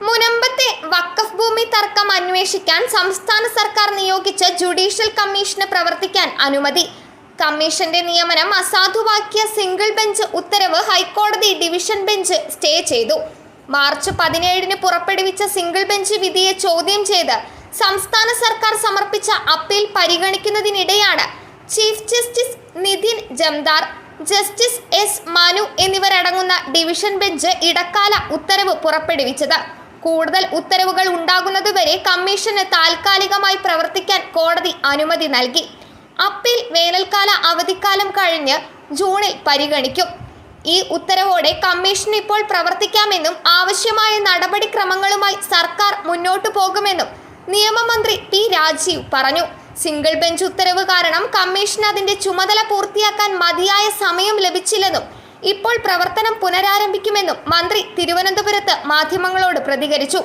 മുനമ്പത്തെ വഖഫ് ഭൂമി തർക്കം അന്വേഷിക്കാൻ സംസ്ഥാന സർക്കാർ നിയോഗിച്ച ജുഡീഷ്യൽ കമ്മീഷന് പ്രവർത്തിക്കാൻ അനുമതി. കമ്മീഷന്റെ നിയമനം അസാധുവാക്കിയ സിംഗിൾ ബെഞ്ച് ഉത്തരവ് ഹൈക്കോടതി ഡിവിഷൻ ബെഞ്ച് സ്റ്റേ ചെയ്തു. മാർച്ച് 17-ന് പുറപ്പെടുവിച്ച സിംഗിൾ ബെഞ്ച് വിധിയെ ചോദ്യം ചെയ്ത് സംസ്ഥാന സർക്കാർ സമർപ്പിച്ച അപ്പീൽ പരിഗണിക്കുന്നതിനിടെയാണ് chief justice Nitin Jamdar, justice S Manu എന്നിവരടങ്ങുന്ന ഡിവിഷൻ ബെഞ്ച് ഇടക്കാല ഉത്തരവ് പുറപ്പെടുവിച്ചത്. കൂടുതൽ ഉത്തരവുകൾ ഉണ്ടാകുന്നതുവരെ കമ്മീഷന് താൽക്കാലികമായി പ്രവർത്തിക്കാൻ കോടതി അനുമതി നൽകി. അപ്പീൽ വേനൽക്കാല അവധിക്കാലം കഴിഞ്ഞ് ജൂണിൽ പരിഗണിക്കും. ഈ ഉത്തരവോടെ കമ്മീഷൻ ഇപ്പോൾ പ്രവർത്തിക്കാമെന്നും ആവശ്യമായ നടപടിക്രമങ്ങളുമായി സർക്കാർ മുന്നോട്ടു പോകുമെന്നും നിയമമന്ത്രി പി രാജീവ് പറഞ്ഞു. സിംഗിൾ ബെഞ്ച് ഉത്തരവ് കാരണം കമ്മീഷന് അതിന്റെ ചുമതല പൂർത്തിയാക്കാൻ മതിയായ സമയം ലഭിച്ചില്ലെന്നും ഇപ്പോൾ പ്രവർത്തനം പുനരാരംഭിക്കുമെന്നും മന്ത്രി തിരുവനന്തപുരത്ത് മാധ്യമങ്ങളോട് പ്രതികരിച്ചു.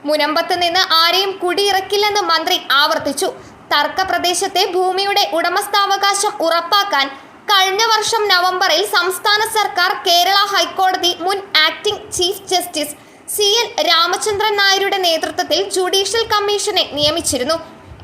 മുനമ്പത്ത് നിന്ന് ആരെയും കുടിയിറക്കില്ലെന്നും മന്ത്രി ആവർത്തിച്ചു. തർക്ക പ്രദേശത്തെ ഭൂമിയുടെ ഉടമസ്ഥാവകാശം ഉറപ്പാക്കാൻ കഴിഞ്ഞ വർഷം നവംബറിൽ സംസ്ഥാന സർക്കാർ കേരള ഹൈക്കോടതി മുൻ acting chief justice CN Ramachandran നായരുടെ നേതൃത്വത്തിൽ ജുഡീഷ്യൽ കമ്മീഷനെ നിയമിച്ചിരുന്നു.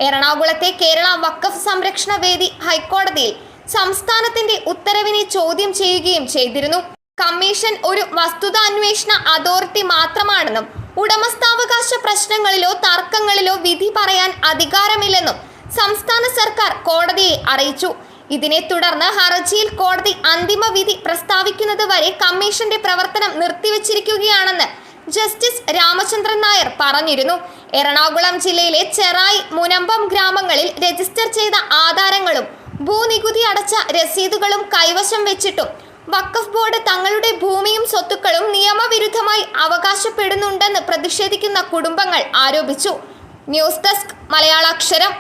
എറണാകുളത്തെ കേരള വഖഫ് സംരക്ഷണ വേദി ഹൈക്കോടതിയിൽ സംസ്ഥാനത്തിന്റെ ഉത്തരവിനെ ചോദ്യം ചെയ്യുകയും ചെയ്തിരുന്നു. കമ്മീഷൻ ഒരു വസ്തുതാന്വേഷണ അതോറിറ്റി മാത്രമാണെന്നും ഉടമസ്ഥാവകാശ പ്രശ്നങ്ങളിലോ തർക്കങ്ങളിലോ വിധി പറയാൻ അധികാരമില്ലെന്നും സംസ്ഥാന സർക്കാർ കോടതിയെ അറിയിച്ചു. ഇതിനെ തുടർന്ന് ഹർജിയിൽ കോടതി അന്തിമ വിധി പ്രസ്താവിക്കുന്നത് വരെ കമ്മീഷന്റെ പ്രവർത്തനം നിർത്തിവച്ചിരിക്കുകയാണെന്ന് ജസ്റ്റിസ് രാമചന്ദ്രൻ നായർ പറഞ്ഞിരുന്നു. എറണാകുളം ജില്ലയിലെ ചെറായി, മുനമ്പം ഗ്രാമങ്ങളിൽ രജിസ്റ്റർ ചെയ്ത ആധാരങ്ങളും ഭൂനികുതി അടച്ച രസീതുകളും കൈവശം വെച്ചിട്ടും വഖഫ് ബോർഡ് തങ്ങളുടെ ഭൂമിയും സ്വത്തുക്കളും നിയമവിരുദ്ധമായി അവകാശപ്പെടുന്നുണ്ടെന്ന് പ്രതിഷേധിക്കുന്ന കുടുംബങ്ങൾ ആരോപിച്ചു. News desk മലയാളാക്ഷരം.